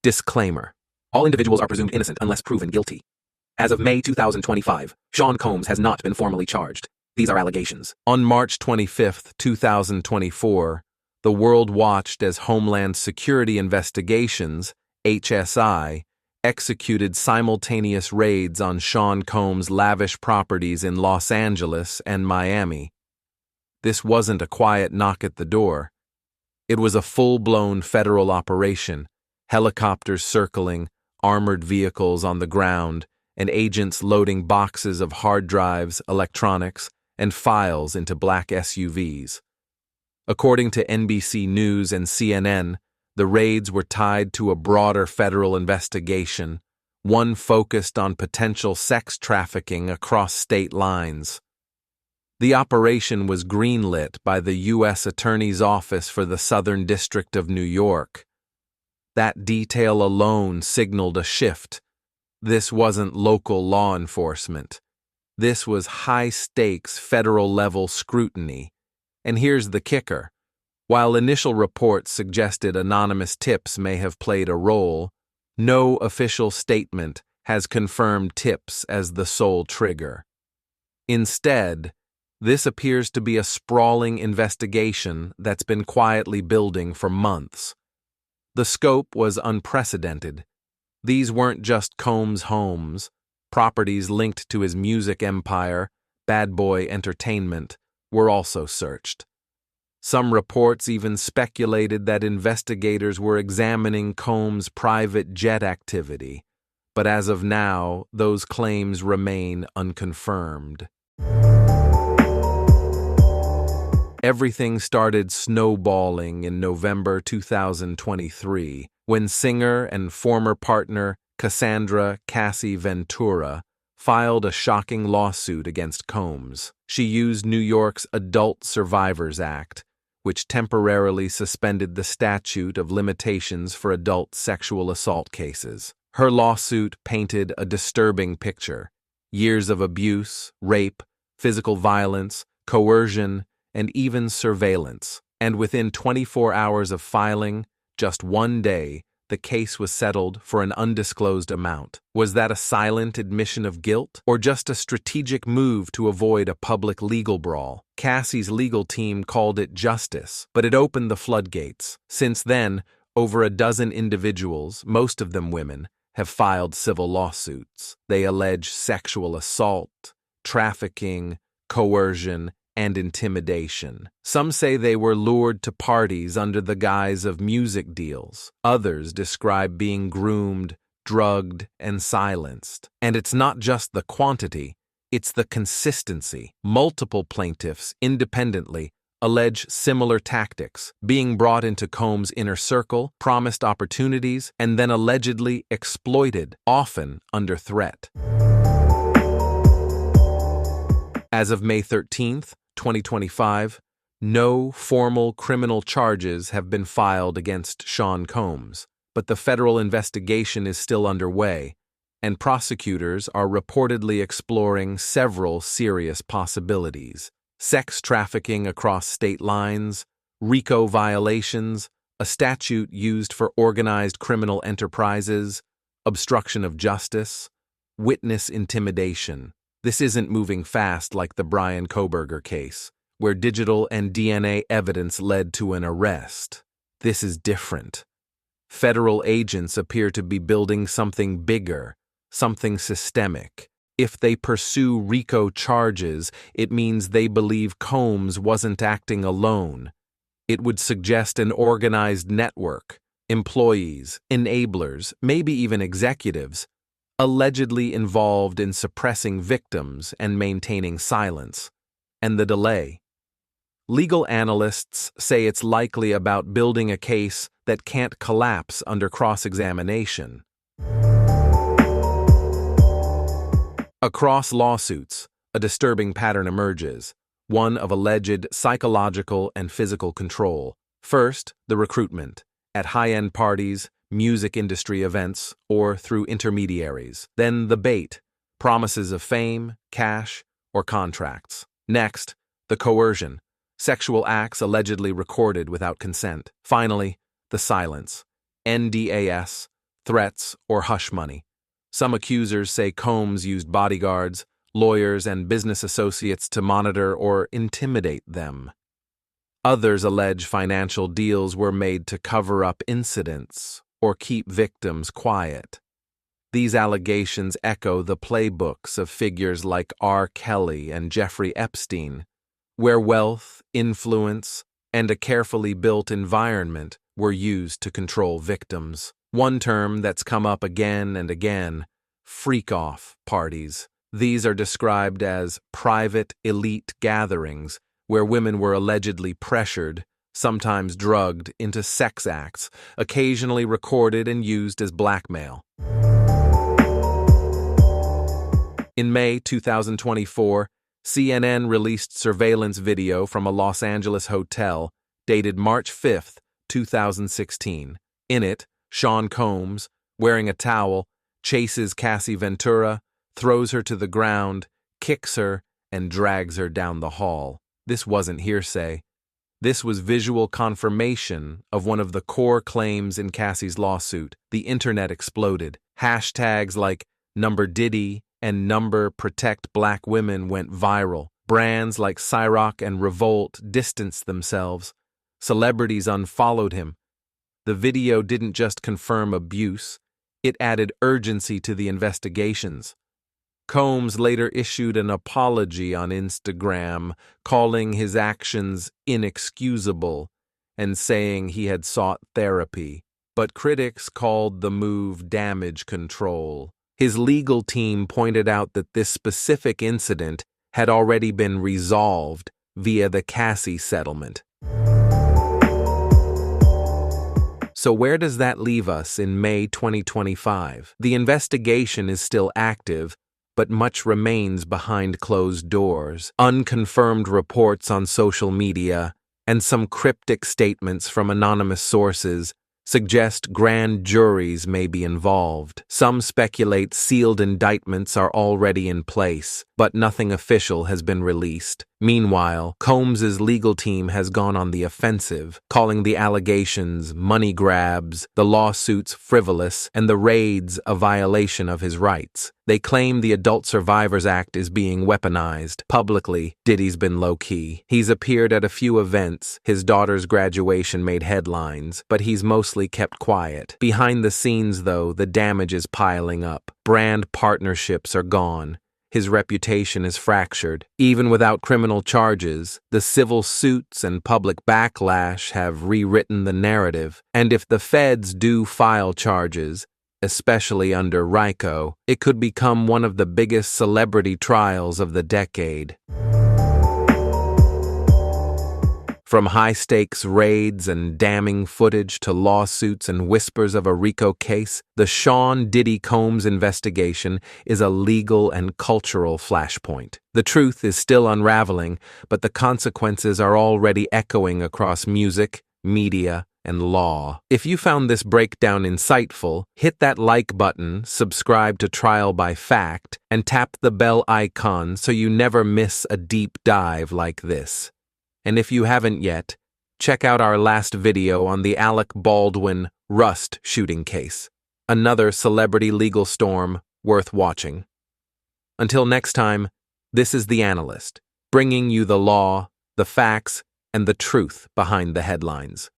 Disclaimer. All individuals are presumed innocent unless proven guilty. As of May 2025, Sean Combs has not been formally charged. These are allegations. On March 25, 2024, the world watched as Homeland Security Investigations, HSI, executed simultaneous raids on Sean Combs' lavish properties in Los Angeles and Miami. This wasn't a quiet knock at the door. It was a full-blown federal operation, helicopters circling, armored vehicles on the ground, and agents loading boxes of hard drives, electronics, and files into black SUVs. According to NBC News and CNN, the raids were tied to a broader federal investigation, one focused on potential sex trafficking across state lines. The operation was greenlit by the U.S. Attorney's Office for the Southern District of New York. That detail alone signaled a shift. This wasn't local law enforcement. This was high-stakes federal-level scrutiny. And here's the kicker. While initial reports suggested anonymous tips may have played a role, no official statement has confirmed tips as the sole trigger. Instead, this appears to be a sprawling investigation that's been quietly building for months. The scope was unprecedented. These weren't just Combs' homes. Properties linked to his music empire, Bad Boy Entertainment, were also searched. Some reports even speculated that investigators were examining Combs' private jet activity, but as of now, those claims remain unconfirmed. Everything started snowballing in November 2023 when singer and former partner Cassandra "Cassie" Ventura filed a shocking lawsuit against Combs. She used New York's Adult Survivors Act, which temporarily suspended the statute of limitations for adult sexual assault cases. Her lawsuit painted a disturbing picture: years of abuse, rape, physical violence, coercion, and even surveillance. And within 24 hours of filing, just one day, the case was settled for an undisclosed amount. Was that a silent admission of guilt, or just a strategic move to avoid a public legal brawl? Cassie's legal team called it justice, but it opened the floodgates. Since then, over a dozen individuals, most of them women, have filed civil lawsuits. They allege sexual assault, trafficking, coercion, and intimidation. Some say they were lured to parties under the guise of music deals. Others describe being groomed, drugged, and silenced. And it's not just the quantity, it's the consistency. Multiple plaintiffs, independently, allege similar tactics: being brought into Combs' inner circle, promised opportunities, and then allegedly exploited, often under threat. As of May 13th, 2025, no formal criminal charges have been filed against Sean Combs, but the federal investigation is still underway, and prosecutors are reportedly exploring several serious possibilities: sex trafficking across state lines, RICO violations, a statute used for organized criminal enterprises, obstruction of justice, witness intimidation. This isn't moving fast like the Bryan Kohberger case, where digital and DNA evidence led to an arrest. This is different. Federal agents appear to be building something bigger, something systemic. If they pursue RICO charges, it means they believe Combs wasn't acting alone. It would suggest an organized network, employees, enablers, maybe even executives, allegedly involved in suppressing victims and maintaining silence. And the delay. Legal analysts say it's likely about building a case that can't collapse under cross-examination. Across lawsuits, a disturbing pattern emerges, one of alleged psychological and physical control. First, the recruitment, at high-end parties, music industry events, or through intermediaries. Then the bait, promises of fame, cash, or contracts. Next, the coercion, sexual acts allegedly recorded without consent. Finally, the silence, NDAS, threats, or hush money. Some accusers say Combs used bodyguards, lawyers, and business associates to monitor or intimidate them. Others allege financial deals were made to cover up incidents or keep victims quiet. These allegations echo the playbooks of figures like R. Kelly and Jeffrey Epstein, where wealth, influence, and a carefully built environment were used to control victims. One term that's come up again and again: freak-off parties. These are described as private, elite gatherings where women were allegedly pressured, sometimes drugged, into sex acts, occasionally recorded and used as blackmail. In May 2024, CNN released surveillance video from a Los Angeles hotel dated March 5, 2016. In it, Sean Combs, wearing a towel, chases Cassie Ventura, throws her to the ground, kicks her, and drags her down the hall. This wasn't hearsay. This was visual confirmation of one of the core claims in Cassie's lawsuit. The internet exploded. Hashtags like #Diddy and #Protect Black Women went viral. Brands like Cyrock and Revolt distanced themselves. Celebrities unfollowed him. The video didn't just confirm abuse, it added urgency to the investigations. Combs later issued an apology on Instagram, calling his actions inexcusable and saying he had sought therapy. But critics called the move damage control. His legal team pointed out that this specific incident had already been resolved via the Cassie settlement. So where does that leave us in May 2025? The investigation is still active, but much remains behind closed doors. Unconfirmed reports on social media and some cryptic statements from anonymous sources suggest grand juries may be involved. Some speculate sealed indictments are already in place, but nothing official has been released. Meanwhile, Combs's legal team has gone on the offensive, calling the allegations money grabs, the lawsuits frivolous, and the raids a violation of his rights. They claim the Adult Survivors Act is being weaponized. Publicly, Diddy's been low-key. He's appeared at a few events. His daughter's graduation made headlines, but he's mostly kept quiet. Behind the scenes, though, the damage is piling up. Brand partnerships are gone. His reputation is fractured. Even without criminal charges, the civil suits and public backlash have rewritten the narrative. And if the feds do file charges, especially under RICO, it could become one of the biggest celebrity trials of the decade. From high-stakes raids and damning footage to lawsuits and whispers of a RICO case, the Sean Diddy Combs investigation is a legal and cultural flashpoint. The truth is still unraveling, but the consequences are already echoing across music, media, and law. If you found this breakdown insightful, hit that like button, subscribe to Trial by Fact, and tap the bell icon so you never miss a deep dive like this. And if you haven't yet, check out our last video on the Alec Baldwin Rust shooting case. Another celebrity legal storm worth watching. Until next time, this is The Analyst, bringing you the law, the facts, and the truth behind the headlines.